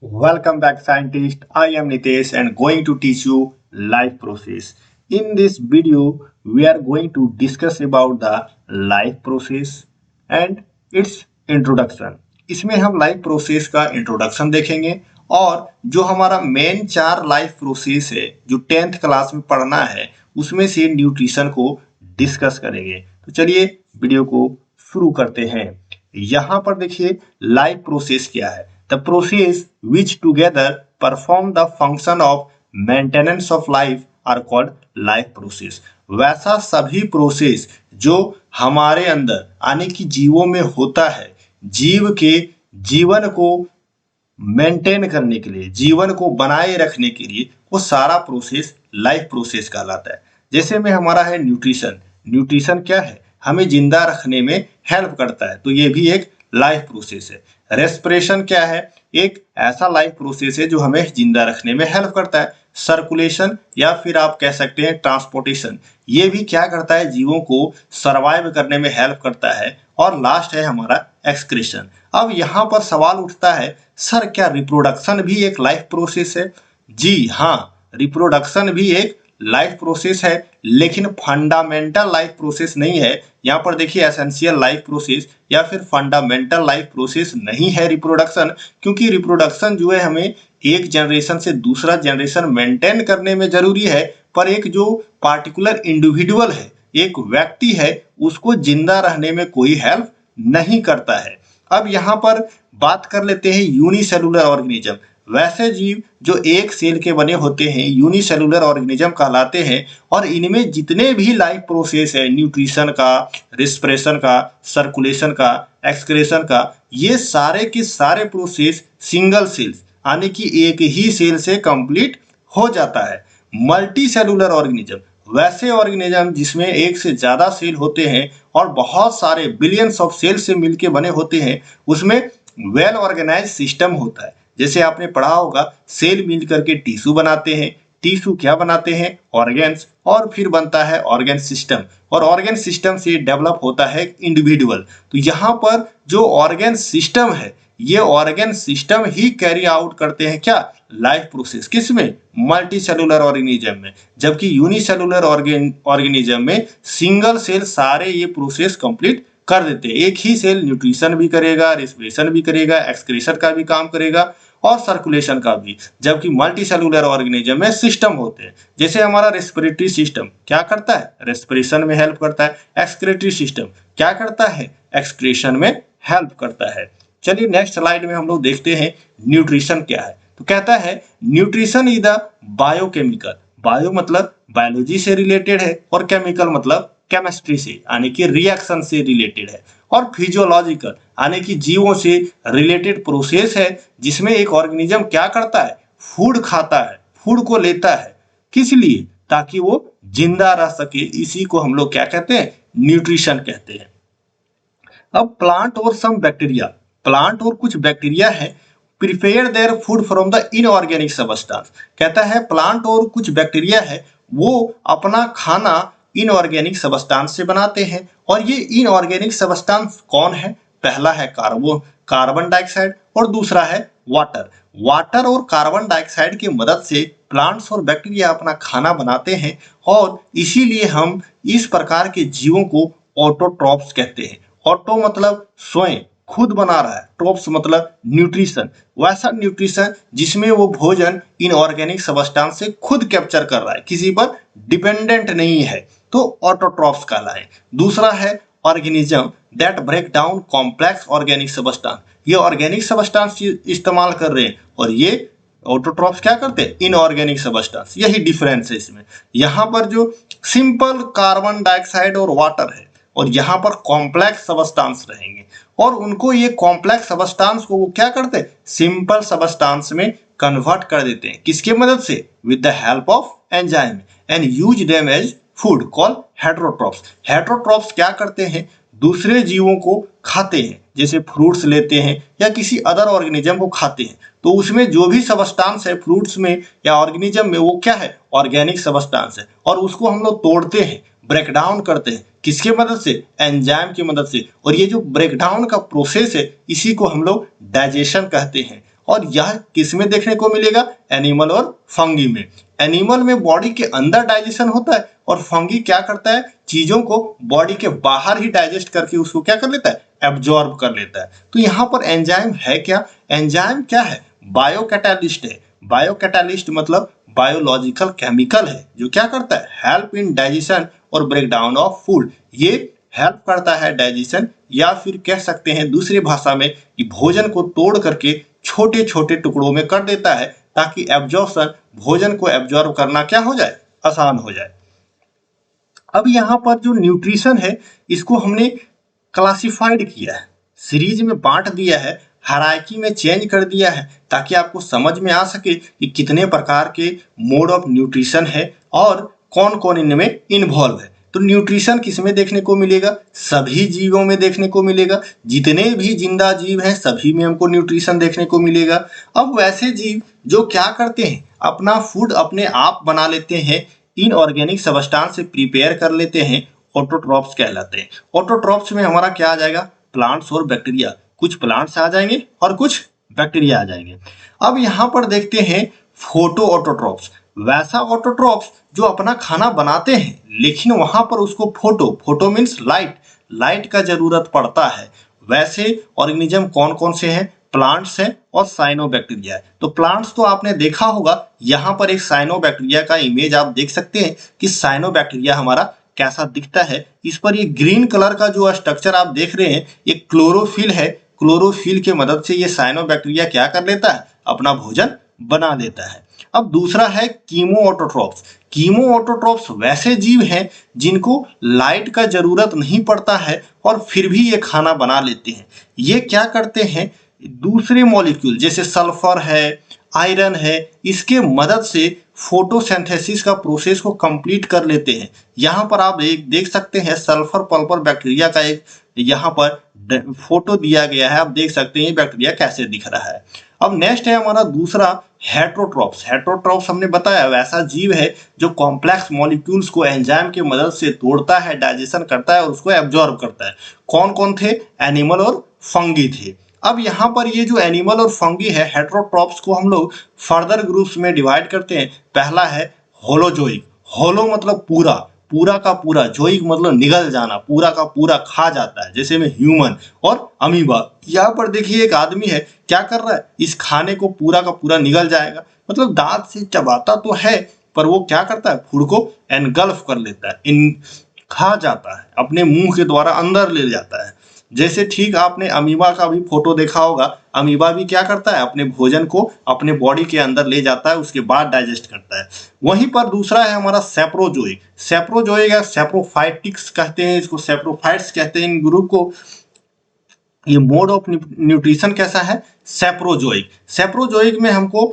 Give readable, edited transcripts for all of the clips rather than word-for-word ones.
Welcome back, scientist. I am Nitesh and going to teach you life process. In this video, we are going to discuss about the life process and its introduction. इसमें हम life process का introduction देखेंगे और जो हमारा main 4 life process है जो 10th class में पढ़ना है उसमें से न्यूट्रिशन को डिस्कस करेंगे। तो चलिए वीडियो को शुरू करते हैं। यहाँ पर देखिए लाइफ प्रोसेस क्या है। The process which together perform the function of maintenance of life are called life process. वैसा सभी प्रोसेस जो हमारे अंदर यानी कि जीवों में होता है, जीव के जीवन को मेंटेन करने के लिए, जीवन को बनाए रखने के लिए, वो सारा प्रोसेस लाइफ प्रोसेस कहलाता है। जैसे में हमारा है न्यूट्रिशन। न्यूट्रिशन क्या है? हमें जिंदा रखने में हेल्प करता है, तो ये भी एक लाइफ प्रोसेस है। रेस्पिरेशन क्या है? एक ऐसा लाइफ प्रोसेस है जो हमें जिंदा रखने में हेल्प करता है। सर्कुलेशन या फिर आप कह सकते हैं ट्रांसपोर्टेशन, ये भी क्या करता है? जीवों को सर्वाइव करने में हेल्प करता है। और लास्ट है हमारा एक्सक्रीशन। अब यहाँ पर सवाल उठता है, सर क्या रिप्रोडक्शन भी एक लाइफ प्रोसेस है? जी हाँ, रिप्रोडक्शन भी एक लाइफ प्रोसेस है, लेकिन फंडामेंटल लाइफ प्रोसेस नहीं है। यहाँ पर देखिए एसेंशियल लाइफ प्रोसेस या फिर फंडामेंटल लाइफ प्रोसेस नहीं है रिप्रोडक्शन, क्योंकि रिप्रोडक्शन जो है हमें एक जनरेशन से दूसरा जनरेशन मेंटेन करने में जरूरी है, पर एक जो पार्टिकुलर इंडिविजुअल है, एक व्यक्ति है, उसको जिंदा रहने में कोई हेल्प नहीं करता है। अब यहाँ पर बात कर लेते हैं यूनिसेलुलर ऑर्गेनिज्म। वैसे जीव जो एक सेल के बने होते हैं यूनिसेलुलर ऑर्गेनिज्म कहलाते हैं, और इनमें जितने भी लाइफ प्रोसेस है, न्यूट्रिशन का, रेस्पिरेशन का, सर्कुलेशन का, एक्सक्रेशन का, ये सारे के सारे प्रोसेस सिंगल सेल्स यानी कि एक ही सेल से कंप्लीट हो जाता है। मल्टी सेलुलर ऑर्गेनिज्म वैसे ऑर्गेनिज्म जिसमें एक से ज्यादा सेल होते हैं और बहुत सारे बिलियंस ऑफ सेल से मिलके बने होते हैं, उसमें वेल ऑर्गेनाइज सिस्टम होता है। जैसे आपने पढ़ा होगा सेल मिल करके टिश्यू बनाते हैं, टिश्यू क्या बनाते हैं? ऑर्गेन्स, और फिर बनता है ऑर्गेन सिस्टम, और ऑर्गेन सिस्टम से डेवलप होता है इंडिविजुअल। तो यहाँ पर जो ऑर्गेन सिस्टम है, ये ऑर्गेन सिस्टम ही कैरी आउट करते हैं क्या? Life process. किसमें? मल्टी सेलुलर ऑर्गेनिज्म में। जबकि यूनिसेलुलर ऑर्गेनिज्म में सिंगल सेल सारे ये प्रोसेस कंप्लीट कर देते हैं। एक ही सेल न्यूट्रिशन भी करेगा, रेस्पिरेशन भी करेगा, एक्सक्रीशन का भी काम करेगा और सर्कुलेशन का भी। जबकि मल्टी सेलुलर ऑर्गेनिज्म में सिस्टम होते हैं। जैसे हमारा रेस्पिरेटरी सिस्टम क्या करता है? रेस्पिरेशन में हेल्प करता है। एक्सक्रेटरी सिस्टम क्या करता है? एक्सक्रीशन में हेल्प करता है। चलिए नेक्स्ट स्लाइड में हम लोग देखते हैं न्यूट्रिशन क्या है। तो कहता है nutrition is the biochemical. Bio मतलब बायोलॉजी से रिलेटेड है, और केमिकल मतलब केमिस्ट्री से यानी कि रिएक्शन से रिलेटेड है, और फिजियोलॉजिकल यानी कि जीवों से रिलेटेड प्रोसेस है, जिसमें एक ऑर्गेनिज्म क्या करता है? फूड खाता है, फूड को लेता है। किस लिए? ताकि वो जिंदा रह सके। इसी को हम लोग क्या कहते हैं? न्यूट्रिशन कहते हैं। अब प्लांट और सम बैक्टीरिया, प्लांट और कुछ बैक्टीरिया है, prepare their food from the inorganic substance. कहता है प्लांट और कुछ बैक्टीरिया है, वो अपना खाना इनऑर्गेनिक सबस्टांस से बनाते हैं। और ये इनऑर्गेनिक सबस्टांस कौन है? पहला है कार्बन डाइऑक्साइड, और दूसरा है वाटर। वाटर और कार्बन डाइऑक्साइड की मदद से प्लांट्स और बैक्टीरिया अपना खाना बनाते हैं, और इसीलिए हम इस प्रकार के जीवों को ऑटोट्रॉप्स कहते हैं। ऑटो मतलब स्वयं, खुद बना रहा है, ट्रोप्स मतलब न्यूट्रिशन, वैसा न्यूट्रिशन जिसमें वो भोजन इनऑर्गेनिक सबस्टांस से खुद कैप्चर कर रहा है, किसी पर डिपेंडेंट नहीं है, तो ऑटोट्रॉप्स कहलाए। दूसरा है organism that break down complex organic substance. ये ऑर्गेनिक सबस्टांस इस्तेमाल कर रहे हैं, और ये ऑटोट्रॉप्स क्या करते हैं? Inorganic substance. यही डिफरेंस है इसमें। यहाँ पर जो सिंपल कार्बन डाइऑक्साइड और वाटर है, और यहाँ पर कॉम्प्लेक्स सबस्टांस रहेंगे, और उनको ये कॉम्प्लेक्स सबस्टांस को वो क्या करते हैं? सिंपल सबस्टांस में कन्वर्ट कर देते हैं। किसके मदद से? With the help of enzyme, and use them as food call heterotrophs. Heterotrophs क्या करते हैं? दूसरे जीवों को खाते हैं, जैसे फ्रूट्स लेते हैं या किसी अदर ऑर्गेनिज्म को खाते हैं, तो उसमें जो भी सबस्टांस है फ्रूट्स में या ऑर्गेनिज्म में, वो क्या है? ऑर्गेनिक सबस्टांस है, और उसको हम लोग तोड़ते हैं, ब्रेक डाउन करते हैं। किसके मदद से? एंजाइम की मदद से। और ये जो ब्रेकडाउन का प्रोसेस है, इसी को हम लोग डाइजेशन कहते हैं। और यह किस में देखने को मिलेगा? एनिमल और फंगी में। एनिमल में बॉडी के अंदर डाइजेशन होता है और फंगी क्या करता है? चीजों को बॉडी के बाहर ही डाइजेस्ट करके उसको क्या कर लेता है? एब्जॉर्ब कर लेता है। तो यहाँ पर एंजाइम है क्या? एंजाइम क्या है? बायोकैटालिस्ट है। बायोकैटालिस्ट मतलब बायोलॉजिकल केमिकल है जो क्या करता है? हेल्प इन डाइजेशन और ब्रेक डाउन ऑफ फूड। ये हेल्प करता है डाइजेशन, या फिर कह सकते हैं दूसरी भाषा में कि भोजन को तोड़ करके छोटे छोटे टुकड़ों में कर देता है ताकि एब्जॉर्प्शन, भोजन को एब्जॉर्ब करना क्या हो जाए? आसान हो जाए। अब यहाँ पर जो न्यूट्रिशन है इसको हमने क्लासिफाइड किया है, सीरीज में बांट दिया है, हायरार्की में चेंज कर दिया है ताकि आपको समझ में आ सके कि कितने प्रकार के मोड ऑफ न्यूट्रिशन है और कौन कौन इनमें इन्वॉल्व है। तो न्यूट्रिशन किसमें देखने को मिलेगा? सभी जीवों में देखने को मिलेगा। जितने भी जिंदा जीव हैं सभी में हमको न्यूट्रिशन देखने को मिलेगा। अब वैसे जीव जो क्या करते हैं? अपना फूड अपने आप बना लेते हैं, इनऑर्गेनिक सब्सटेंस से प्रिपेयर कर लेते हैं, ऑटोट्रॉप्स कहलाते हैं। ऑटोट्रॉप्स में हमारा क्या आ जाएगा? प्लांट्स और बैक्टीरिया। कुछ प्लांट्स आ जाएंगे और कुछ बैक्टीरिया आ जाएंगे। अब यहाँ पर देखते हैं फोटो ऑटोट्रॉप्स। वैसा ऑटोट्रॉप्स जो अपना खाना बनाते हैं लेकिन वहां पर उसको फोटो मीन्स लाइट का जरूरत पड़ता है। वैसे ऑर्गेनिज्म कौन कौन से हैं? प्लांट्स हैं और साइनोबैक्टीरिया है। तो प्लांट्स तो आपने देखा होगा, यहाँ पर एक साइनोबैक्टीरिया का इमेज आप देख सकते हैं कि साइनोबैक्टीरिया हमारा कैसा दिखता है। इस पर ये ग्रीन कलर का जो स्ट्रक्चर आप देख रहे हैं ये क्लोरोफिल है। क्लोरोफिल के मदद से ये साइनोबैक्टीरिया क्या कर लेता है? अपना भोजन बना लेता है। अब दूसरा है कीमोऑटोट्रॉप्स। कीमोऑटोट्रॉप्स वैसे जीव हैं जिनको लाइट का जरूरत नहीं पड़ता है और फिर भी ये खाना बना लेते हैं। ये क्या करते हैं? दूसरे मॉलिक्यूल जैसे सल्फर है, आयरन है, इसके मदद से फोटोसिंथेसिस का प्रोसेस को कंप्लीट कर लेते हैं। यहाँ पर आप एक देख सकते हैं सल्फर पल्पर बैक्टीरिया का एक यहाँ पर फोटो दिया गया है। आप देख सकते हैं ये बैक्टीरिया कैसे दिख रहा है। अब नेक्स्ट है हमारा दूसरा हेटरोट्रॉप्स। हेटरोट्रॉप्स हमने बताया वैसा जीव है जो कॉम्प्लेक्स मॉलिक्यूल्स को एंजाइम की मदद से तोड़ता है, डाइजेशन करता है और उसको एब्जॉर्ब करता है। कौन कौन थे? एनिमल और फंगी थे। अब यहाँ पर ये जो एनिमल और फंगी है, हेटरोट्रॉप्स को हम लोग फर्दर ग्रुप्स में डिवाइड करते हैं। पहला है होलोजोइक। होलो मतलब पूरा, पूरा का पूरा, जोइक मतलब निगल जाना, पूरा का पूरा खा जाता है, जैसे में ह्यूमन। और अमीबा, यहाँ पर देखिए एक आदमी है क्या कर रहा है? इस खाने को पूरा का पूरा निगल जाएगा, मतलब दांत से चबाता तो है पर वो क्या करता है? फूड को एनगल्फ कर लेता है, इन खा जाता है, अपने मुंह के द्वारा अंदर ले जाता है। जैसे ठीक आपने अमीबा का भी फोटो देखा होगा, अमीबा भी क्या करता है? अपने भोजन को अपने बॉडी के अंदर ले जाता है, उसके बाद डाइजेस्ट करता है। वहीं पर दूसरा है हमारा सेप्रोजोइक। सेप्रोजोइक या सेप्रोफाइटिक्स कहते हैं इसको, सेप्रोफाइट्स कहते हैं इन ग्रुप को। ये मोड ऑफ न्यूट्रिशन कैसा है? सेप्रोजोइक। सेप्रोजोइक में हमको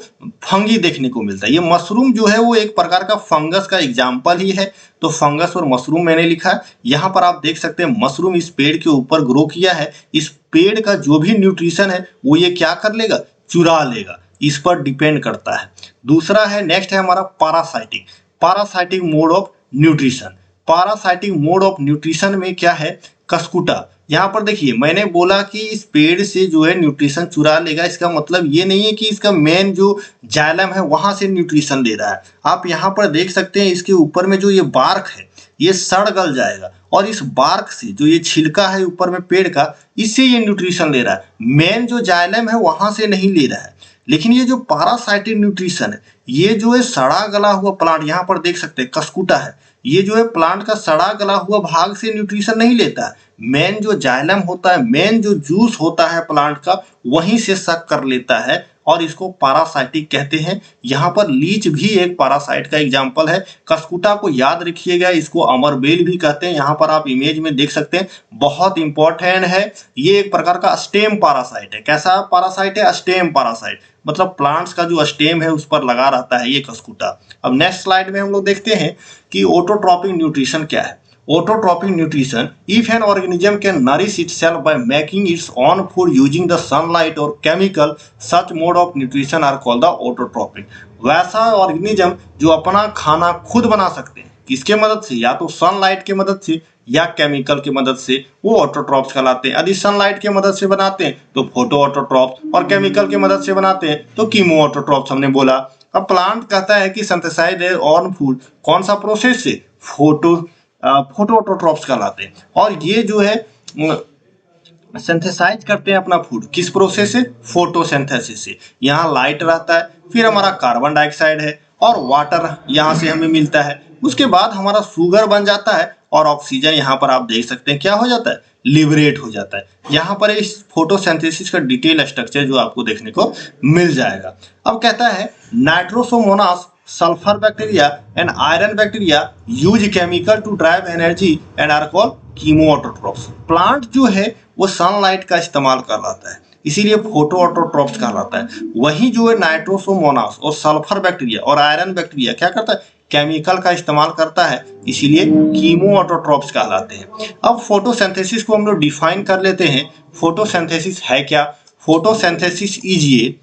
फंगी देखने को मिलता है। ये मशरूम जो है वो एक प्रकार का फंगस का एग्जाम्पल ही है। तो फंगस और मशरूम मैंने लिखा है। यहाँ पर आप देख सकते हैं मशरूम इस पेड़ के ऊपर ग्रो किया है। इस पेड़ का जो भी न्यूट्रिशन है वो ये क्या कर लेगा? चुरा लेगा। इस पर डिपेंड करता है। दूसरा है, नेक्स्ट है हमारा parasitic. Parasitic mode of nutrition. Parasitic mode of nutrition में क्या है? कस्कुटा। यहाँ पर देखिए मैंने बोला कि इस पेड़ से जो है न्यूट्रिशन चुरा लेगा, इसका मतलब ये नहीं है कि इसका मेन जो जाइलम है वहां से न्यूट्रिशन ले रहा है। आप यहाँ पर देख सकते हैं इसके ऊपर में जो ये बार्क है ये सड़ गल जाएगा और इस बार्क से जो ये छिलका है ऊपर में पेड़ का, इससे ये न्यूट्रिशन ले रहा है। मेन जो जाइलम है वहां से नहीं ले रहा है। लेकिन ये जो पैरासाइटिक न्यूट्रिशन है ये जो है सड़ा गला हुआ प्लांट, यहाँ पर देख सकते हैं कस्कुटा है, ये जो है प्लांट का सड़ा गला हुआ भाग से न्यूट्रिशन नहीं लेता है। मेन जो जाइलम होता है, मेन जो जूस होता है प्लांट का, वहीं से सक कर लेता है और इसको पैरासाइटिक कहते हैं। यहाँ पर लीच भी एक पैरासाइट का एग्जाम्पल है। कस्कुटा को याद रखिएगा, इसको अमरबेल भी कहते हैं। यहाँ पर आप इमेज में देख सकते हैं, बहुत इंपॉर्टेंट है। ये एक प्रकार का स्टेम पैरासाइट है। कैसा पैरासाइट है? स्टेम पैरासाइट, मतलब प्लांट्स का जो स्टेम है उस पर लगा रहता है ये कस्कुटा। अब नेक्स्ट स्लाइड में हम लोग देखते हैं कि ऑटोट्रॉपिक न्यूट्रिशन क्या है। Autotrophic nutrition, if an organism can nourish itself by making its own food using the sunlight or chemical, such mode of nutrition are called the autotrophic. वैसा ऑर्गेनिज्म जो अपना खाना खुद बना सकते हैं, किसके मदद से? या तो सनलाइट के मदद से, या केमिकल की मदद से वो ऑटोट्रॉप्स कहलाते हैं। यदि सनलाइट की मदद से बनाते हैं तो फोटो ऑटोट्रॉप्स, और केमिकल की मदद से बनाते हैं तो कीमो ऑटोट्रॉप्स हमने बोला। अब प्लांट कहता है कि सिंथेसाइज देयर ओन फूड, कौन सा प्रोसेस से? फोटो ऑटोट्रॉप्स कहलाते हैं। और ये जो है सिंथेसाइज करते हैं अपना फूड, किस प्रोसेस से? फोटोसिंथेसिस से। यहाँ लाइट रहता है, फिर हमारा कार्बन डाइऑक्साइड है और वाटर यहाँ से हमें मिलता है। उसके बाद हमारा शुगर बन जाता है और ऑक्सीजन यहाँ पर आप देख सकते हैं क्या हो जाता है? लिबरेट हो जाता है। यहाँ पर इस फोटोसिंथेसिस का डिटेल स्ट्रक्चर जो आपको देखने को मिल जाएगा। अब कहता है nitrosomonas sulphur bacteria and iron bacteria use chemical to drive energy and are called chemo autotrophs. Plant जो है वो सनलाइट का इस्तेमाल कर रहा है, इसीलिए फोटो ऑटोट्रॉप्स कहलाता है। वही जो है नाइट्रोसोमोनास और सल्फर बैक्टीरिया और आयरन बैक्टीरिया क्या करता है? केमिकल का इस्तेमाल करता है, इसीलिए कीमो ऑटोट्रॉप्स कहलाते हैं। अब फोटोसिंथेसिस को हम लोग डिफाइन कर लेते हैं। फोटोसिंथेसिस है क्या? Photosynthesis is a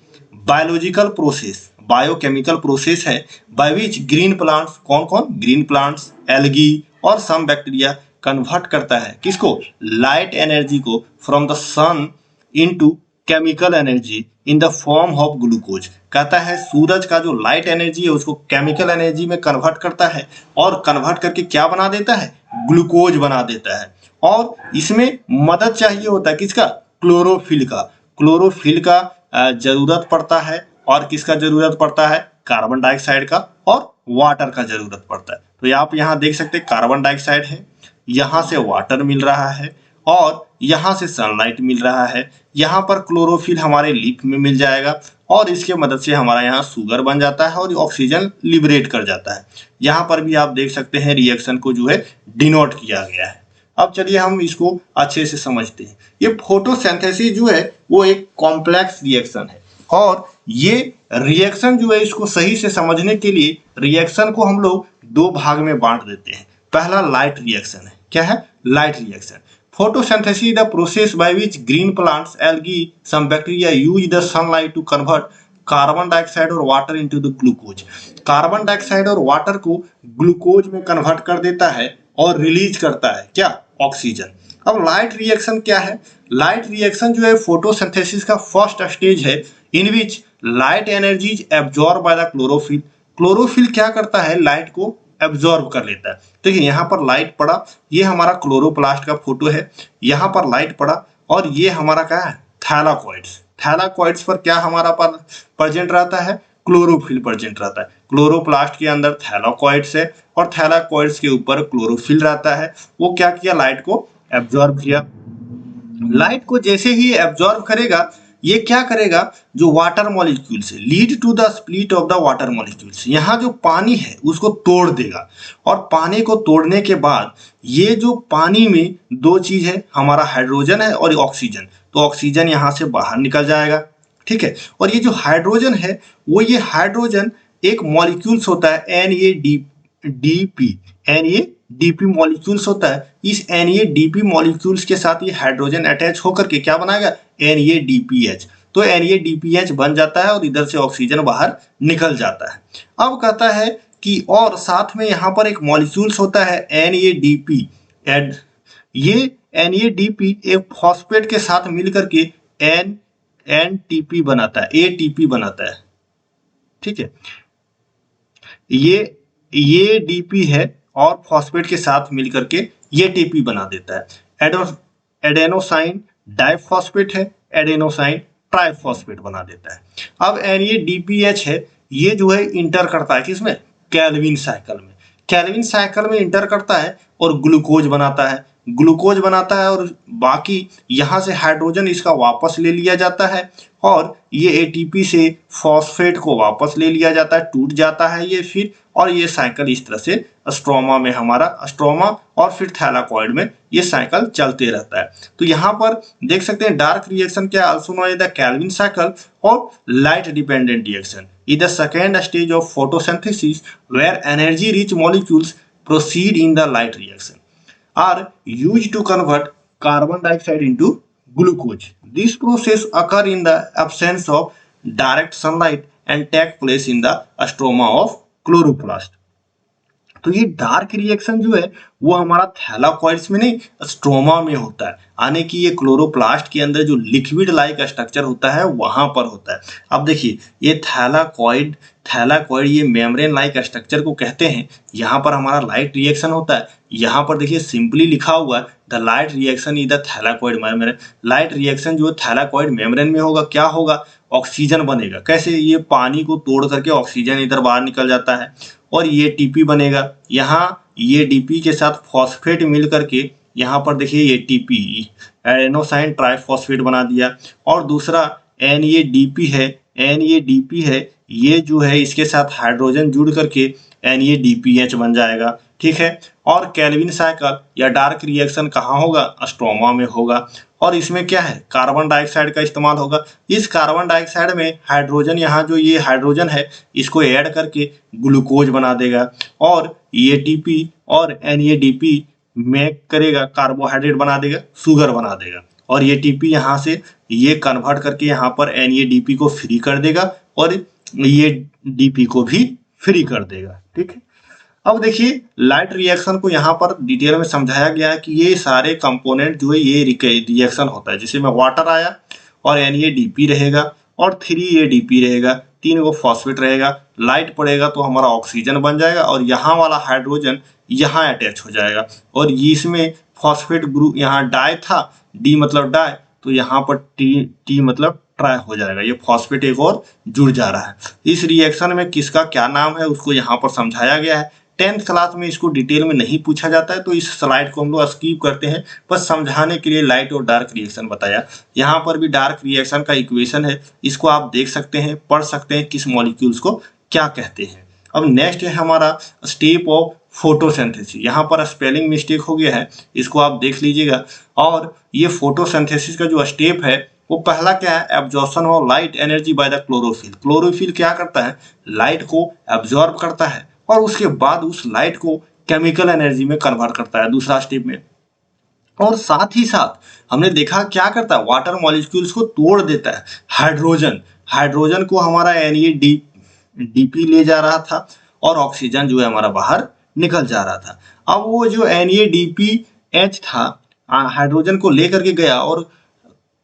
biological process, biochemical process है बाय विच ग्रीन प्लांट्स, कौन कौन? ग्रीन प्लांट्स, एल्गी और सम बैक्टीरिया कन्वर्ट करता है किसको? लाइट एनर्जी को from the sun into chemical energy in the form of glucose. कहता है सूरज का जो लाइट एनर्जी है उसको केमिकल एनर्जी में कन्वर्ट करता है और कन्वर्ट करके क्या बना देता है? ग्लूकोज बना देता है। और इसमें मदद चाहिए होता है किसका? क्लोरोफिल का। क्लोरोफिल का जरूरत पड़ता है, और किसका जरूरत पड़ता है? कार्बन डाइऑक्साइड का और वाटर का जरूरत पड़ता है। तो आप यहाँ देख सकते हैं कार्बन डाइऑक्साइड है, यहाँ से वाटर मिल रहा है और यहाँ से सनलाइट मिल रहा है। यहाँ पर क्लोरोफिल हमारे लीफ में मिल जाएगा और इसके मदद से हमारा यहाँ शुगर बन जाता है और ऑक्सीजन लिबरेट कर जाता है। यहाँ पर भी आप देख सकते हैं रिएक्शन को जो है डिनोट किया गया है। अब चलिए हम इसको अच्छे से समझते हैं। ये फोटोसिंथेसिस जो है वो एक कॉम्प्लेक्स रिएक्शन है, और ये रिएक्शन जो है इसको सही से समझने के लिए रिएक्शन को हम लोग दो भाग में बांट देते हैं। पहला लाइट रिएक्शन है। क्या है? Light reaction. Photosynthesis is the process by which green plants, algae, some bacteria use the sunlight to convert carbon dioxide और water into the glucose. Carbon dioxide और वाटर को ग्लूकोज में कन्वर्ट कर देता है और रिलीज करता है क्या? ऑक्सीजन। अब लाइट रिएक्शन क्या है? लाइट रिएक्शन जो है फोटोसिंथेसिस का फर्स्ट स्टेज है in which light energy is absorb by the chlorophyll. Chlorophyll क्या करता है? लाइट को एब्जॉर्ब कर लेता है। देखिए यहाँ पर लाइट पड़ा, ये हमारा क्लोरोप्लास्ट का फोटो है, यहाँ पर लाइट पड़ा और ये हमारा क्या है? थैलाकॉइड्स। थैलाकॉइड्स पर क्या हमारा पर प्रेजेंट रहता है? क्लोरोफिल प्रेजेंट रहता है। क्लोरोप्लास्ट के अंदर थैलाकॉइड्स है और थैलाकॉइड्स के ऊपर क्लोरोफिल रहता है। वो क्या किया? लाइट को एब्जॉर्ब किया। लाइट को जैसे ही एब्जॉर्ब करेगा, ये क्या करेगा? जो वाटर मॉलिक्यूल्स है, lead to the split of the water molecules, यहाँ जो पानी है उसको तोड़ देगा। और पानी को तोड़ने के बाद ये जो पानी में दो चीज है, हमारा हाइड्रोजन है और ऑक्सीजन, तो ऑक्सीजन यहाँ से बाहर निकल जाएगा। ठीक है। और ये जो हाइड्रोजन है वो ये हाइड्रोजन एक मॉलिक्यूल्स होता है NADP, NADP मॉलिक्यूल्स होता है। इस NADP मॉलिक्यूल्स के साथ ये हाइड्रोजन अटैच होकर के क्या बनाएगा? NADPH। तो NADPH बन जाता है और इधर से ऑक्सीजन बाहर निकल जाता है। अब कहता है कि और साथ में यहाँ पर एक मॉलिक्यूल्स होता है NADP। ये NADP एक फॉस्फेट के साथ मिलकर के NTP बनाता है, ATP बनाता है। ठीक है। ये डीपी है और फॉस्फेट के साथ मिलकर के ये टीपी बना देता है। एडेनोसाइन डाइफॉस्फेट है, एडेनोसाइन ट्राइफॉस्फेट बना देता है। अब NADPH है, ये जो है इंटर करता है किसमें? कैल्विन साइकिल में। कैल्विन साइकिल में इंटर करता है और ग्लूकोज बनाता है। ग्लूकोज बनाता है और बाकी यहाँ से हाइड्रोजन इसका वापस ले लिया जाता है और ये ATP से फॉस्फेट को वापस ले लिया जाता है, टूट जाता है ये फिर, और ये साइकिल इस तरह से स्ट्रोमा में हमारा स्ट्रोमा और फिर थैलाकॉइड में ये साइकिल चलते रहता है। तो यहाँ पर देख सकते हैं डार्क रिएक्शन क्या? Also known as the Calvin cycle और light dependent reaction is the second stage of photosynthesis where energy rich molecules proceed in the light reaction are used to convert carbon dioxide into glucose. This process occur in the absence of direct sunlight and take place in the stroma of chloroplast. तो ये dark reaction जो है वो हमारा thylakoids में नहीं, stroma में होता है। यानी कि ये क्लोरोप्लास्ट के अंदर जो लिक्विड लाइक स्ट्रक्चर होता है वहां पर होता है। अब देखिए ये थैलाकॉइड ये मेम्ब्रेन लाइक स्ट्रक्चर को कहते हैं। यहाँ पर हमारा लाइट रिएक्शन होता है। यहाँ पर देखिए सिंपली लिखा हुआ है the light reaction in the thylakoid membrane. Light reaction जो थैलाकॉइड मेम्ब्रेन में होगा, क्या होगा, ऑक्सीजन बनेगा। कैसे, ये पानी को तोड़ करके ऑक्सीजन इधर बाहर निकल जाता है और ये टीपी बनेगा। यहाँ ये डीपी के साथ फॉस्फेट मिल करके यहाँ पर देखिए ये टीपी एडेनोसाइन ट्राइफॉस्फेट बना दिया। और दूसरा NADP है, ये जो है इसके साथ हाइड्रोजन जुड़ करके NADPH बन जाएगा। ठीक है। और केल्विन साइकिल या डार्क रिएक्शन कहाँ होगा, स्ट्रोमा में होगा। और इसमें क्या है, कार्बन डाइऑक्साइड का इस्तेमाल होगा। इस कार्बन डाइऑक्साइड में हाइड्रोजन, यहाँ जो ये हाइड्रोजन है इसको ऐड करके ग्लूकोज बना देगा। और ये ATP और NADP मेक करेगा, कार्बोहाइड्रेट बना देगा, शुगर बना देगा। और ये ATP यहाँ से ये कन्वर्ट करके यहाँ पर NADP को फ्री कर देगा और ये DP को भी फ्री कर देगा। ठीक है। अब देखिए लाइट रिएक्शन को यहाँ पर डिटेल में समझाया गया है कि ये सारे कंपोनेंट जो है ये रिएक्शन होता है, जिसमें वाटर आया और NADP रहेगा और 3ADP रहेगा, 3 गो फॉस्फेट रहेगा, लाइट पड़ेगा तो हमारा ऑक्सीजन बन जाएगा और यहाँ वाला हाइड्रोजन यहाँ अटैच हो जाएगा। और इसमें फॉस्फेट ग्रुप यहाँ डाई था, D मतलब डाई, तो यहाँ पर T मतलब ट्राई हो जाएगा। ये फॉस्फेट एक और जुड़ जा रहा है। इस रिएक्शन में किसका क्या नाम है उसको यहाँ पर समझाया गया है। 10th क्लास में इसको डिटेल में नहीं पूछा जाता है तो इस स्लाइड को हम लोग स्किप करते हैं, बस समझाने के लिए लाइट और डार्क रिएक्शन बताया। यहाँ पर भी डार्क रिएक्शन का इक्वेशन है, इसको आप देख सकते हैं, पढ़ सकते हैं किस मॉलिक्यूल्स को क्या कहते हैं। अब नेक्स्ट है हमारा स्टेप ऑफ फोटोसिंथेसिस। यहाँ पर स्पेलिंग मिस्टेक हो गया है, इसको आप देख लीजिएगा। और ये फोटोसिंथेसिस का जो स्टेप है वो पहला क्या है, absorption of light energy by the chlorophyll. Chlorophyll क्या करता है, लाइट को एब्जॉर्ब करता है और उसके बाद उस लाइट को केमिकल एनर्जी में कन्वर्ट करता है दूसरा स्टेप में। और साथ ही साथ हमने देखा क्या करता है, वाटर मॉलिक्यूल्स को तोड़ देता है। हाइड्रोजन को हमारा NADP ले जा रहा था और ऑक्सीजन जो है हमारा बाहर निकल जा रहा था। अब वो जो NADPH था हाइड्रोजन को लेकर के गया और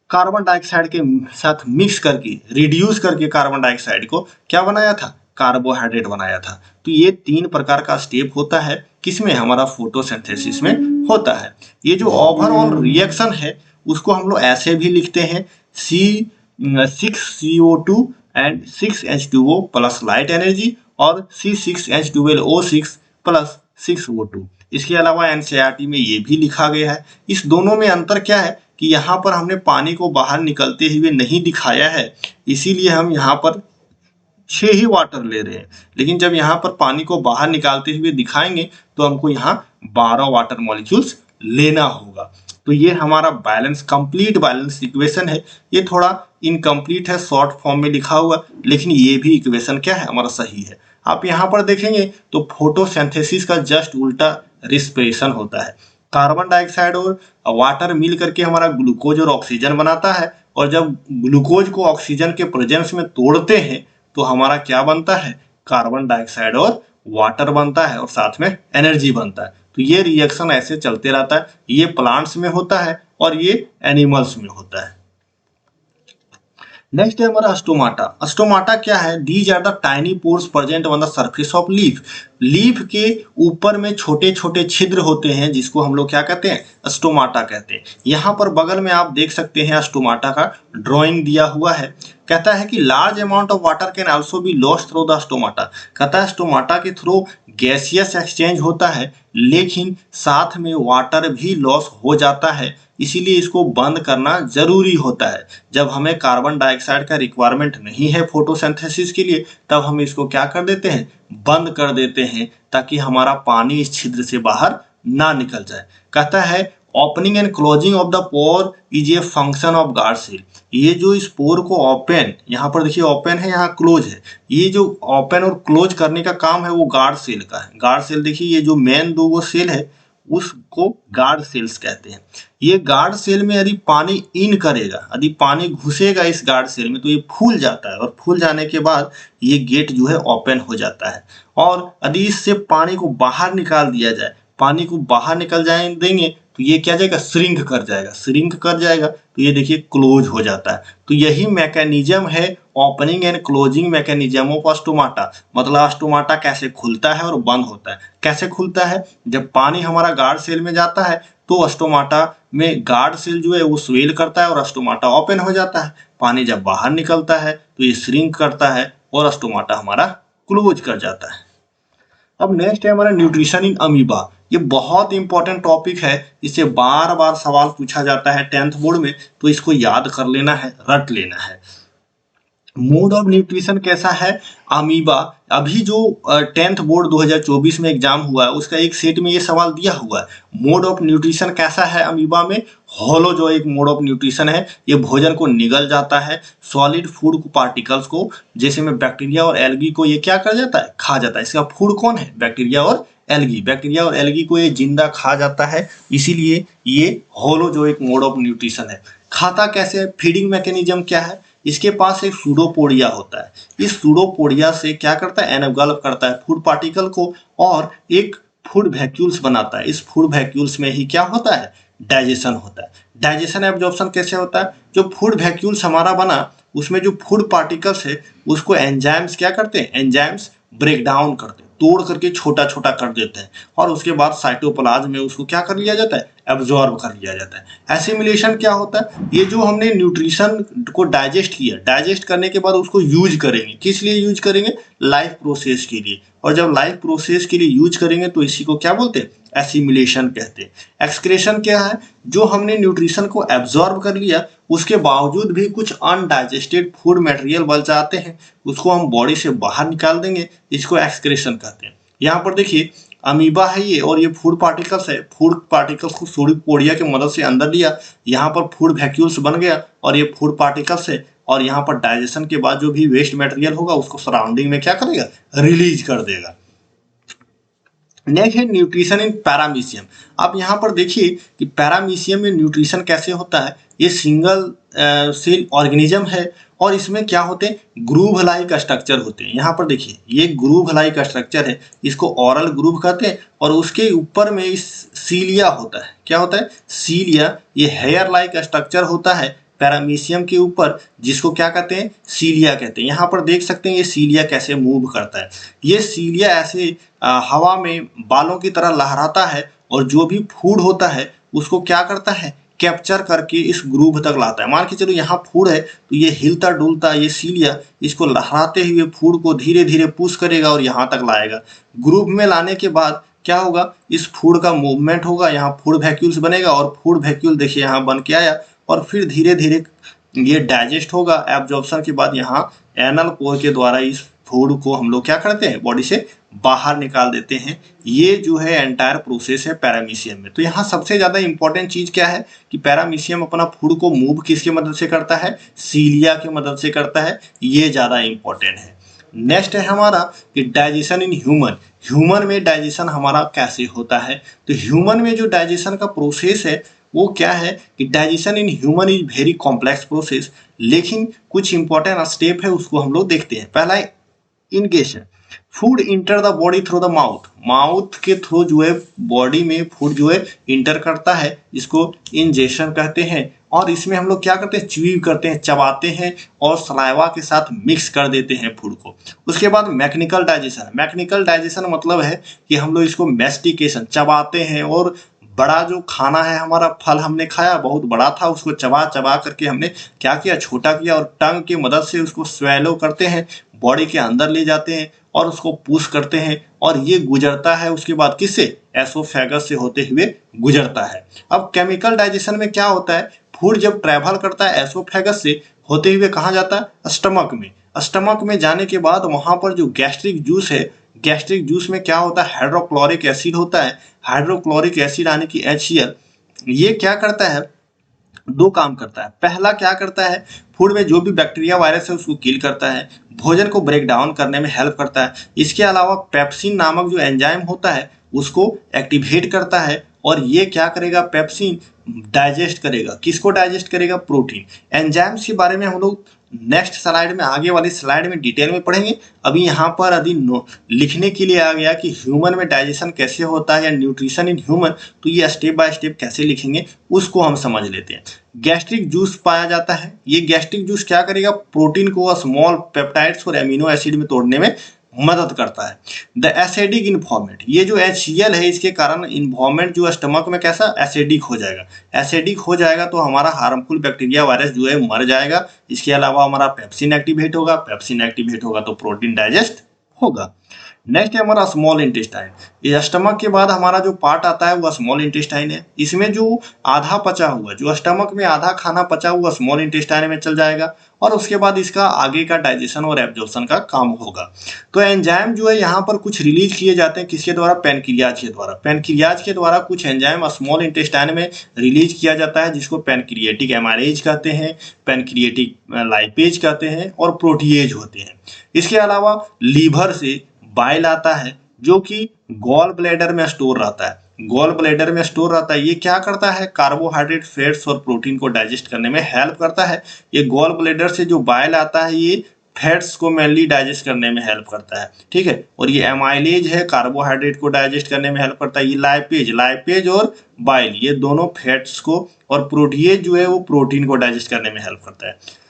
कार्बन डाइऑक्साइड के साथ मिक्स करके, रिड्यूस करके कार्बन डाइऑक्साइड को क्या बनाया था, कार्बोहाइड्रेट बनाया था। तो ये 3 प्रकार का स्टेप होता है, किसमें, हमारा फोटोसिंथेसिस में होता है। ये जो ओवरऑल रिएक्शन है उसको हम लोग ऐसे भी लिखते हैं, 6CO2 and 6H2O plus light energy और C6H12O6 प्लस 6O2। इसके अलावा NCERT में ये भी लिखा गया है। इस दोनों में अंतर क्या है कि यहाँ पर हमने पानी को बाहर निकलते हुए नहीं दिखाया है, इसीलिए हम यहाँ पर 6 ही वाटर ले रहे हैं। लेकिन जब यहाँ पर पानी को बाहर निकालते हुए दिखाएंगे तो हमको यहाँ 12 वाटर मॉलिक्यूल्स लेना होगा। तो ये हमारा बैलेंस, कंप्लीट बैलेंस इक्वेशन है। ये थोड़ा इनकम्प्लीट है, शॉर्ट फॉर्म में लिखा हुआ, लेकिन ये भी इक्वेशन क्या है, हमारा सही है। आप यहाँ पर देखेंगे तो फोटोसिंथेसिस का जस्ट उल्टा रिस्पिरेशन होता है। कार्बन डाइऑक्साइड और वाटर मिल करके हमारा ग्लूकोज और ऑक्सीजन बनाता है, और जब ग्लूकोज को ऑक्सीजन के प्रेजेंस में तोड़ते हैं तो हमारा क्या बनता है, कार्बन डाइऑक्साइड और वाटर बनता है और साथ में एनर्जी बनता है। तो ये रिएक्शन ऐसे चलते रहता है। ये प्लांट्स में होता है और ये एनिमल्स में होता है। नेक्स्ट है हमारा स्टोमाटा। स्टोमाटा क्या है, these are the tiny pores present on the surface of leaf. Leaf के ऊपर में छोटे छोटे छिद्र होते हैं जिसको हम लोग क्या कहते हैं, स्टोमाटा कहते हैं। यहाँ पर बगल में आप देख सकते हैं स्टोमाटा का ड्राइंग दिया हुआ है। कहता है कि large amount of water can also be lost through the stomata. कहता है स्टोमाटा के थ्रू गैसियस एक्सचेंज होता है, लेकिन साथ में वाटर भी लॉस हो जाता है, इसीलिए इसको बंद करना जरूरी होता है। जब हमें कार्बन डाइऑक्साइड का रिक्वायरमेंट नहीं है फोटोसिंथेसिस के लिए, तब हम इसको क्या कर देते हैं, बंद कर देते हैं, ताकि हमारा पानी इस छिद्र से बाहर ना निकल जाए। कहता है opening and closing of the pore is a function of guard cell. ये जो इस पोर को ओपन, यहाँ पर देखिए ओपन है, यहाँ क्लोज है, ये जो ओपन और क्लोज करने का काम है वो गार्ड सेल का है। गार्ड सेल देखिए, ये जो मेन 2 सेल है उसको गार्ड सेल्स कहते हैं। ये गार्ड सेल में यदि पानी इन करेगा, यदि पानी घुसेगा इस गार्ड सेल में, तो ये फूल जाता है और फूल जाने के बाद ये गेट जो है ओपन हो जाता है। और यदि इससे पानी को बाहर निकाल दिया जाए पानी को बाहर निकल जाए देंगे तो ये क्या जाएगा, श्रिंक कर जाएगा। श्रिंक कर जाएगा तो ये देखिए क्लोज हो जाता है। तो यही मैकेनिज्म है opening and closing mechanism of stomata. मतलब स्टोमाटा कैसे खुलता है और बंद होता है। कैसे खुलता है, जब पानी हमारा गार्ड सेल में जाता है तो स्टोमाटा में गार्ड सेल जो है वो स्वेल करता है और स्टोमाटा ओपन हो जाता है। पानी जब बाहर निकलता है तो ये श्रिंक करता है और स्टोमाटा हमारा क्लोज कर जाता है। अब नेक्स्ट है हमारा न्यूट्रिशन इन अमीबा। ये बहुत इंपॉर्टेंट टॉपिक है, इससे बार बार सवाल पूछा जाता है 10th बोर्ड में, तो इसको याद कर लेना है, रट लेना है। मोड ऑफ न्यूट्रिशन कैसा है अमीबा। अभी जो 10th बोर्ड 2024 में एग्जाम हुआ है उसका एक सेट में ये सवाल दिया हुआ है। मोड ऑफ न्यूट्रिशन कैसा है अमीबा में। होलो जो एक मोड ऑफ न्यूट्रिशन है, ये भोजन को निगल जाता है, सॉलिड फूड को पार्टिकल्स को, जैसे में बैक्टीरिया और एल्गी को ये क्या कर जाता है, खा जाता है। इसका फूड कौन है, बैक्टीरिया और एल्गी। बैक्टीरिया और एल्गी को ये जिंदा खा जाता है, इसीलिए ये होलो जो एक मोड ऑफ न्यूट्रिशन है। खाता कैसे है, फीडिंग मैकेनिज्म क्या है, इसके पास एक सूडोपोडिया होता है। इस सूडोपोडिया से क्या करता है, एनगल्फ करता है फूड पार्टिकल को और एक फूड वैक्यूल्स बनाता है। इस फूड वैक्यूल्स में ही क्या होता है, डाइजेशन होता है। डाइजेशन एब्जॉर्प्शन कैसे होता है, जो फूड वैक्यूल्स हमारा बना उसमें जो फूड पार्टिकल्स है उसको एंजाइम्स क्या करते हैं, एंजाइम्स ब्रेक डाउन करते हैं, तोड़ करके छोटा छोटा कर देते हैं और उसके बाद साइटोप्लाज्म में उसको क्या कर लिया जाता है, एब्जॉर्ब कर लिया जाता है। एसिमिलेशन क्या होता है, ये जो हमने न्यूट्रिशन को डाइजेस्ट किया, डाइजेस्ट करने के बाद उसको यूज करेंगे, किस लिए यूज करेंगे, लाइफ प्रोसेस के लिए। और जब लाइफ प्रोसेस के लिए यूज करेंगे तो इसी को क्या बोलते हैं, एसिमिलेशन कहते हैं। एक्सक्रेशन क्या है, जो हमने न्यूट्रिशन को एब्जॉर्ब कर लिया उसके बावजूद भी कुछ अनडाइजेस्टेड फूड मटेरियल बच जाते हैं, उसको हम बॉडी से बाहर निकाल देंगे, इसको एक्सक्रेशन कहते हैं। यहाँ पर देखिए अमीबा है ये और ये फूड पार्टिकल्स है। फूड पार्टिकल्स को सूडोपोडिया की मदद से अंदर लिया, यहाँ पर फूड वैक्यूल्स बन गया और ये फूड पार्टिकल्स है और यहाँ पर डाइजेशन के बाद जो भी वेस्ट मटेरियल होगा उसको सराउंडिंग में क्या करेगा, रिलीज कर देगा। नेक्स्ट है न्यूट्रिशन इन पैरामीशियम। आप यहाँ पर देखिए कि पैरामीशियम में न्यूट्रिशन कैसे होता है। ये सिंगल सेल ऑर्गेनिज्म है और इसमें क्या होते हैं, ग्रूव लाइक स्ट्रक्चर होते हैं। यहाँ पर देखिए ये ग्रूव लाइक स्ट्रक्चर है, इसको ऑरल ग्रूव कहते हैं और उसके ऊपर में इस सीलिया होता है। क्या होता है, सीलिया। ये हेयर लाइक स्ट्रक्चर होता है पैरामीशियम के ऊपर, जिसको क्या कहते हैं, सीलिया कहते हैं। यहाँ पर देख सकते हैं ये सीलिया कैसे मूव करता है। ये सीलिया ऐसे हवा में बालों की तरह लहराता है और जो भी फूड होता है उसको क्या करता है, कैप्चर करके इस ग्रूव तक लाता है। मान के चलो यहाँ फूड है तो ये हिलता डुलता ये सीलिया इसको लहराते हुए फूड को धीरे धीरे पुश करेगा और यहाँ तक लाएगा। ग्रूव में लाने के बाद क्या होगा, इस फूड का मूवमेंट होगा, यहाँ फूड वैक्यूल्स बनेगा और फूड वैक्यूल देखिए यहाँ बन के आया और फिर धीरे धीरे ये डाइजेस्ट होगा। एब्जॉर्प्शन के बाद यहाँ एनल पोर के द्वारा इस फूड को हम लोग क्या करते हैं, बॉडी से बाहर निकाल देते हैं। ये जो है एंटायर प्रोसेस है पैरामीशियम में। तो यहाँ सबसे ज्यादा इंपॉर्टेंट चीज क्या है कि पैरामीशियम अपना फूड को मूव किसकी मदद से करता है, सीलिया की मदद से करता है। ये ज्यादा इंपॉर्टेंट है। नेक्स्ट है हमारा कि डाइजेशन इन ह्यूमन। ह्यूमन में डाइजेशन हमारा कैसे होता है, तो ह्यूमन में जो डाइजेशन का प्रोसेस है वो क्या है कि digestion in human is very complex process, लेकिन कुछ इंपॉर्टेंट स्टेप है उसको हम लोग देखते हैं। पहला है ingestion. Food enter the body through the mouth. Mouth के थ्रू जो है बॉडी में फूड जो है इंटर करता है, इसको इंजेशन कहते हैं। और इसमें हम लोग क्या करते हैं, च्यूइंग करते हैं, चबाते हैं और सलाइवा के साथ मिक्स कर देते हैं फूड को। उसके बाद मैकेनिकल डाइजेशन। मैकेनिकल डाइजेशन मतलब है कि हम लोग इसको मैस्टिकेशन, चबाते हैं और बड़ा जो खाना है हमारा, फल हमने खाया बहुत बड़ा था, उसको चबा चबा करके हमने क्या किया, छोटा किया और टंग की मदद से उसको स्वेलो करते हैं, बॉडी के अंदर ले जाते हैं और उसको पुश करते हैं और ये गुजरता है उसके बाद किससे, एसोफेगस से होते हुए गुजरता है। अब केमिकल डाइजेशन में क्या होता है, फूड जब ट्रैवल करता है एसोफेगस से होते हुए कहाँ जाता है, स्टमक में। स्टमक में जाने के बाद वहां पर जो गैस्ट्रिक जूस है, गैस्ट्रिक जूस में क्या होता है, हाइड्रोक्लोरिक एसिड होता है। हाइड्रोक्लोरिक एसिड यानी कि HCl, ये क्या करता है, दो काम करता है। पहला क्या करता है, फूड में जो भी बैक्टीरिया वायरस है उसको किल करता है, भोजन को ब्रेक डाउन करने में हेल्प करता है। इसके अलावा पेप्सिन नामक जो एंजाइम होता है उसको एक्टिवेट करता है और ये क्या करेगा, पेप्सिन डाइजेस्ट करेगा। किसको डाइजेस्ट करेगा, प्रोटीन। एंजाइम्स के बारे में हम लोग नेक्स्ट स्लाइड में, आगे वाली स्लाइड में डिटेल में पढ़ेंगे। अभी यहाँ पर यदि लिखने के लिए आ गया कि ह्यूमन में डाइजेशन कैसे होता है या न्यूट्रिशन इन ह्यूमन, तो ये स्टेप बाय स्टेप कैसे लिखेंगे उसको हम समझ लेते हैं। गैस्ट्रिक जूस पाया जाता है। ये गैस्ट्रिक जूस क्या करेगा, प्रोटीन को स्मॉल पेप्टाइड्स और एमिनो एसिड में तोड़ने में मदद करता है। द एसिडिक इन्वॉल्वमेंट, ये जो HCl है इसके कारण इन्वॉल्वमेंट जो स्टमक में कैसा एसिडिक हो जाएगा। एसिडिक हो जाएगा तो हमारा हार्मफुल बैक्टीरिया वायरस जो है मर जाएगा। इसके अलावा हमारा पेप्सिन एक्टिवेट होगा, पेप्सिन एक्टिवेट होगा तो प्रोटीन डाइजेस्ट होगा। नेक्स्ट है हमारा स्मॉल इंटेस्टाइन। ये स्टमक के बाद हमारा जो पार्ट आता है वो स्मॉल इंटेस्टाइन है। इसमें जो आधा पचा हुआ, जो स्टमक में आधा खाना पचा हुआ स्मॉल इंटेस्टाइन में चल जाएगा और उसके बाद इसका आगे का डाइजेशन और एब्जॉर्प्शन का काम होगा। तो एंजाइम जो है यहाँ पर कुछ रिलीज किए जाते हैं, किसके द्वारा, पैनक्रियाज के द्वारा। पैनक्रियाज के द्वारा कुछ एंजाइम स्मॉल इंटेस्टाइन में रिलीज किया जाता है जिसको पैनक्रिएटिक एमाइलेज कहते हैं, पैनक्रिएटिक लाइपेज कहते हैं और प्रोटीएज होते हैं। इसके अलावा लीवर से बाइल आता है जो कि गॉल ब्लैडर में स्टोर रहता है। गॉल ब्लैडर में स्टोर रहता है, ये क्या करता है, कार्बोहाइड्रेट, फैट्स और प्रोटीन को डाइजेस्ट करने में हेल्प करता है। ये गॉल ब्लैडर से जो बाइल आता है ये फैट्स को मेनली डाइजेस्ट करने में हेल्प करता है, ठीक है। और ये एमाइलेज है, कार्बोहाइड्रेट को डाइजेस्ट करने में हेल्प करता है। ये लाइपेज और बाइल ये दोनों फैट्स को, और प्रोटीएज जो है वो प्रोटीन को डाइजेस्ट करने में हेल्प करता है।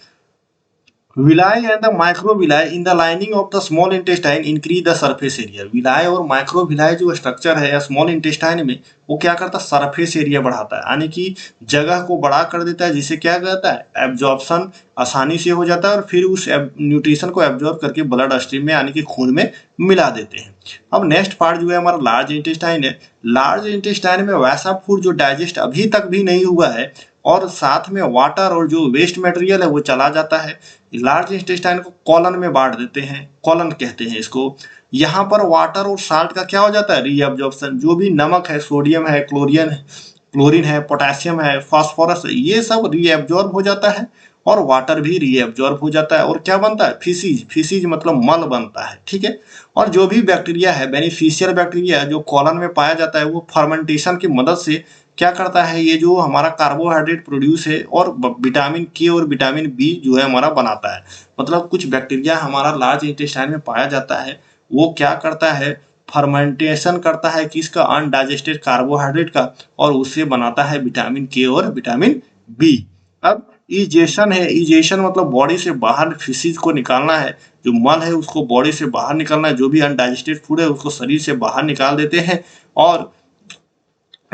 Villi and the microvilli in the lining of the small intestine increase the surface area. Villi और माइक्रोविलाई जो स्ट्रक्चर है स्मॉल इंटेस्टाइन में, वो क्या करता है, सरफेस एरिया बढ़ाता है, यानी कि जगह को बड़ा कर देता है, जिससे क्या कहता है, एब्जॉर्प्शन आसानी से हो जाता है और फिर उस न्यूट्रिशन को एब्जॉर्ब करके ब्लड स्ट्रीम में यानी कि खून में मिला देते हैं। अब नेक्स्ट पार्ट जो है हमारा लार्ज इंटेस्टाइन है। लार्ज इंटेस्टाइन में वैसा फूड जो डाइजेस्ट अभी तक भी नहीं हुआ है और साथ में वाटर और जो वेस्ट मटेरियल है वो चला जाता है। लार्ज इंटेस्टाइन को कॉलन में बांट देते हैं, कॉलन कहते हैं इसको। यहाँ पर वाटर और साल्ट का क्या हो जाता है, रीअब्जॉर्प्शन। जो भी नमक है, सोडियम है, क्लोरीन है, पोटेशियम है, फास्फोरस है, ये सब रीअब्जॉर्ब हो जाता है और वाटर भी रीअब्जॉर्ब हो जाता है। और क्या बनता है, फिसीज मतलब मल बनता है, ठीक है। और जो भी बैक्टीरिया है, बेनिफिशियल बैक्टीरिया जो कॉलन में पाया जाता है, वो फर्मेंटेशन की मदद से क्या करता है, ये जो हमारा कार्बोहाइड्रेट प्रोड्यूस है और विटामिन के और विटामिन बी जो है हमारा बनाता है। मतलब कुछ बैक्टीरिया हमारा लार्ज इंटेस्टाइन में पाया जाता है, वो क्या करता है, फर्मेंटेशन करता है किसका, अनडाइजेस्टेड कार्बोहाइड्रेट का, और उससे बनाता है विटामिन के और विटामिन बी। अब इजेशन है, इजेशन मतलब बॉडी से बाहर फिसीज को निकालना है, जो मल है उसको बॉडी से बाहर निकालना है, जो भी अनडाइजेस्टेड फूड है उसको शरीर से बाहर निकाल देते हैं, और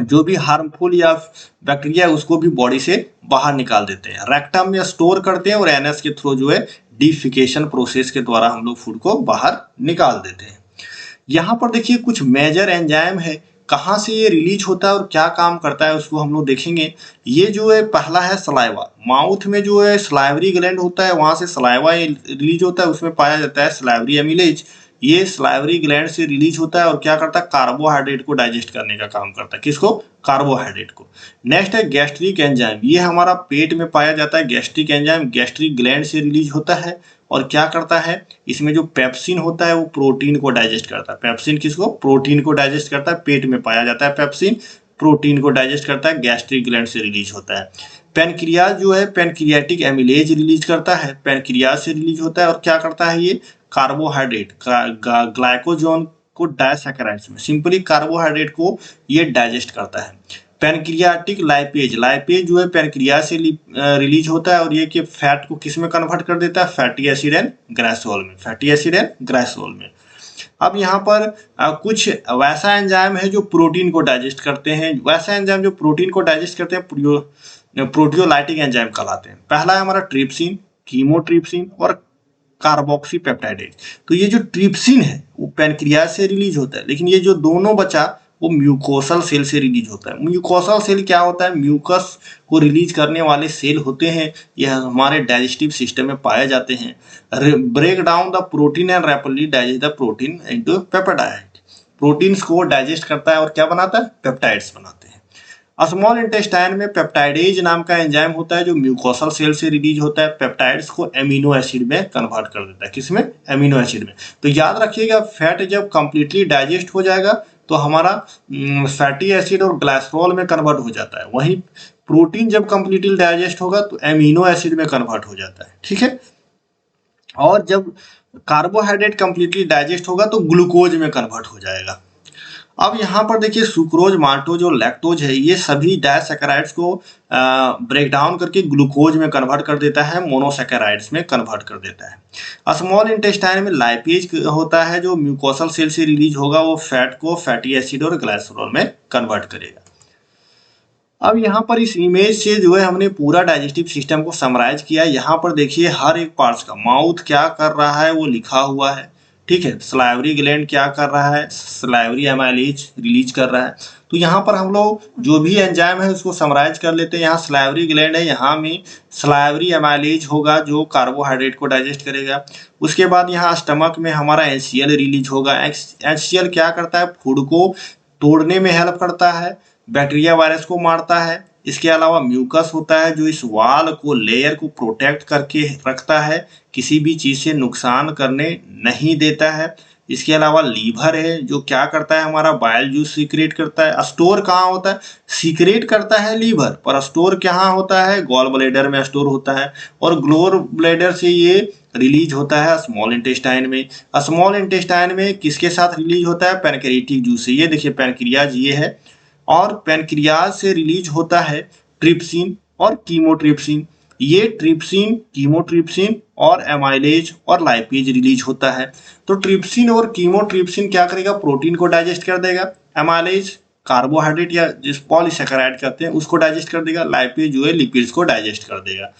जो भी हार्मफुल या बैक्टीरिया है उसको भी बॉडी से बाहर निकाल देते हैं। रेक्टम में स्टोर करते हैं और एनएस के थ्रू जो है डिफिकेशन प्रोसेस के द्वारा हम लोग फूड को बाहर निकाल देते हैं। यहाँ पर देखिए कुछ मेजर एंजाइम है, कहाँ से ये रिलीज होता है और क्या काम करता है उसको हम लोग देखेंगे। ये जो है पहला है सलाइवा। माउथ में जो है सलाइवरी ग्लैंड होता है, वहां से सलाइवा रिलीज होता है, उसमें पाया जाता है सलाइवरी एमिलेज। ये सलाइवरी ग्लैंड से रिलीज होता है और क्या करता है, कार्बोहाइड्रेट को डाइजेस्ट करने का काम करता है। किसको, कार्बोहाइड्रेट को। नेक्स्ट है गैस्ट्रिक एंजाइम। ये हमारा पेट में पाया जाता है। गैस्ट्रिक एंजाइम गैस्ट्रिक ग्लैंड से रिलीज होता है और क्या करता है, इसमें जो पेप्सिन होता है वो प्रोटीन को डाइजेस्ट करता है। पेप्सिन किसको, प्रोटीन को डाइजेस्ट करता है। पेट में पाया जाता है पेप्सिन, प्रोटीन को डाइजेस्ट करता है, गैस्ट्रिक ग्लैंड से रिलीज होता है। पैनक्रियाज जो है पैनक्रियाटिक एमिलेज रिलीज करता है, पैनक्रियाज से रिलीज होता है और क्या करता है, ये कार्बोहाइड्रेट ग्लाइकोजन को डायसैकेराइड्स में, सिंपली कार्बोहाइड्रेट को ये डाइजेस्ट करता है। पैनक्रियाटिक लाइपेज, लाइपेज जो है पैनक्रियाज से रिलीज होता है और ये कि फैट को किस में कन्वर्ट कर देता है, फैटी एसिड एंड ग्लाइसोल में, फैटी एसिड एंड ग्लाइसोल में। अब यहाँ पर कुछ वैसा एंजाइम है जो प्रोटीन को डाइजेस्ट करते हैं। वैसा एंजाइम जो प्रोटीन को डाइजेस्ट करते हैं प्रोटियोलाइटिक एंजाइम कहलाते हैं। पहला है हमारा ट्रिप्सिन, कीमोट्रिप्सिन और कार्बोक्सी पेप्टाइडेज। तो ये जो ट्रिप्सिन है वो पैनक्रियाज से रिलीज होता है, लेकिन ये जो दोनों बचा वो म्यूकोसल सेल से रिलीज होता है। म्यूकोसल सेल क्या होता है, म्यूकस को रिलीज करने वाले सेल होते हैं, यह हमारे डाइजेस्टिव सिस्टम में पाए जाते हैं। Break down the protein and rapidly digest the protein into peptide. Proteins को डाइजेस्ट करता है और क्या बनाता है, पेप्टाइड्स बनाते हैं। स्मॉल इंटेस्टाइन में पेप्टाइडेज नाम का एंजाइम होता है जो म्यूकोसल सेल से रिलीज होता है। पेप्टाइड्स को एमिनो एसिड में कन्वर्ट कर देता है, किसमें, एमिनो एसिड में। तो याद रखिएगा फैट जब कंप्लीटली डाइजेस्ट हो जाएगा तो हमारा फैटी एसिड और ग्लाइसरॉल में कन्वर्ट हो जाता है। वहीं प्रोटीन जब कंप्लीटली डाइजेस्ट होगा तो एमिनो एसिड में कन्वर्ट हो जाता है, ठीक है। और जब कार्बोहाइड्रेट कंप्लीटली डाइजेस्ट होगा तो ग्लूकोज में कन्वर्ट हो जाएगा। अब यहाँ पर देखिए सुक्रोज, माल्टोज और लैक्टोज है, ये सभी डायसैकेराइड्स को ब्रेक डाउन करके ग्लूकोज में कन्वर्ट कर देता है, मोनोसैकेराइड्स में कन्वर्ट कर देता है। स्मॉल इंटेस्टाइन में लाइपेज होता है जो म्यूकोसल सेल से रिलीज होगा, वो फैट को फैटी एसिड और ग्लाइसरॉल में कन्वर्ट करेगा। अब यहाँ पर इस इमेज से जो है हमने पूरा डाइजेस्टिव सिस्टम को समराइज किया। यहाँ पर देखिए हर एक पार्ट्स का माउथ क्या कर रहा है वो लिखा हुआ है, ठीक है। सलाइवरी ग्लैंड क्या कर रहा है, सलाइवरी एमाइलेज रिलीज कर रहा है। तो यहाँ पर हम लोग जो भी एंजाइम है उसको समराइज कर लेते हैं। यहाँ सलाइवरी ग्लैंड है, यहाँ में सलाइवरी एमाइलेज होगा जो कार्बोहाइड्रेट को डाइजेस्ट करेगा। उसके बाद यहाँ स्टमक में हमारा एनसीएल रिलीज होगा। एनसीएल क्या करता है, फूड को तोड़ने में हेल्प करता है, बैक्टीरिया वायरस को मारता है। इसके अलावा म्यूकस होता है जो इस वाल को, लेयर को प्रोटेक्ट करके रखता है, किसी भी चीज से नुकसान करने नहीं देता है। इसके अलावा लीवर है जो क्या करता है, हमारा बाइल जूस सीक्रेट करता है। स्टोर कहाँ होता है, सीक्रेट करता है लीवर, पर स्टोर कहाँ होता है, गॉल ब्लैडर में स्टोर होता है। और ग्लोर ब्लैडर से ये रिलीज होता है स्मॉल इंटेस्टाइन में। स्मॉल इंटेस्टाइन में किसके साथ रिलीज होता है, पैनक्रियाटिक जूस से। ये देखिए पैनक्रियाज ये है, और पैनक्रियाज से रिलीज होता है ट्रिप्सिन और कीमोट्रिप्सिन। ये ट्रिप्सिन, कीमोट्रिप्सिन और एमाइलेज और लाइपेज रिलीज होता है। तो ट्रिप्सिन और कीमोट्रिप्सिन क्या करेगा, प्रोटीन को डाइजेस्ट कर देगा। एमाइलेज कार्बोहाइड्रेट या जिस पॉलीसैकेराइड कहते हैं उसको डाइजेस्ट कर देगा। लाइपेज जो है लिपिड्स को डाइजेस्ट कर देगा।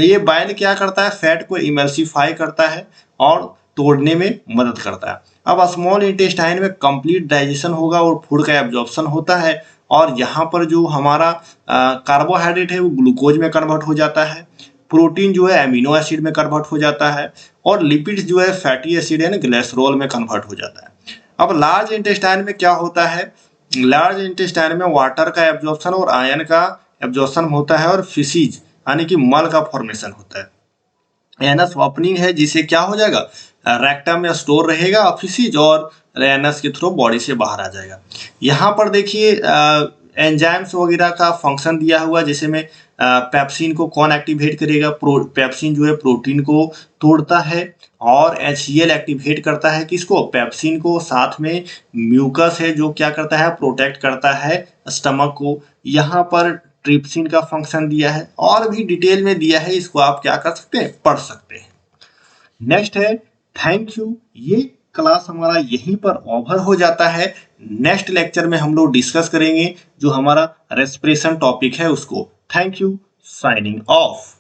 ये बाइल क्या करता है, फैट को इमल्सिफाई करता है और तोड़ने में मदद करता है। अब स्मॉल इंटेस्टाइन में कंप्लीट डाइजेशन होगा और फूड का एब्जॉर्प्शन होता है, और यहाँ पर जो हमारा कार्बोहाइड्रेट है वो ग्लूकोज में कन्वर्ट हो जाता है, प्रोटीन जो है एमिनो एसिड में कन्वर्ट हो जाता है, और लिपिड्स जो है फैटी एसिड यानी ग्लिसरॉल में कन्वर्ट हो जाता है। अब लार्ज इंटेस्टाइन में क्या होता है, लार्ज इंटेस्टाइन में वाटर का एब्जॉर्प्शन और आयरन का एब्जॉर्प्शन होता है, और फिसीज यानी कि मल का फॉर्मेशन होता है। एनस ओपनिंग है जिसे क्या हो जाएगा, रेक्टम में स्टोर रहेगा फिसीज, और एनस के थ्रू बॉडी से बाहर आ जाएगा। यहाँ पर देखिए एंजाइम्स वगैरह का फंक्शन दिया हुआ, जैसे में पेप्सिन को कौन एक्टिवेट करेगा, पेप्सिन जो है प्रोटीन को तोड़ता है, और HCl एक्टिवेट करता है किसको, पेप्सिन को। साथ में म्यूकस है जो क्या करता है, प्रोटेक्ट करता है स्टमक को। यहाँ पर ट्रिप्सिन का फंक्शन दिया है, और भी डिटेल में दिया है, इसको आप क्या कर सकते हैं, पढ़ सकते हैं। नेक्स्ट है थैंक यू। ये क्लास हमारा यहीं पर ओवर हो जाता है। नेक्स्ट लेक्चर में हम लोग डिस्कस करेंगे जो हमारा रेस्पिरेशन टॉपिक है उसको। Thank you, signing off.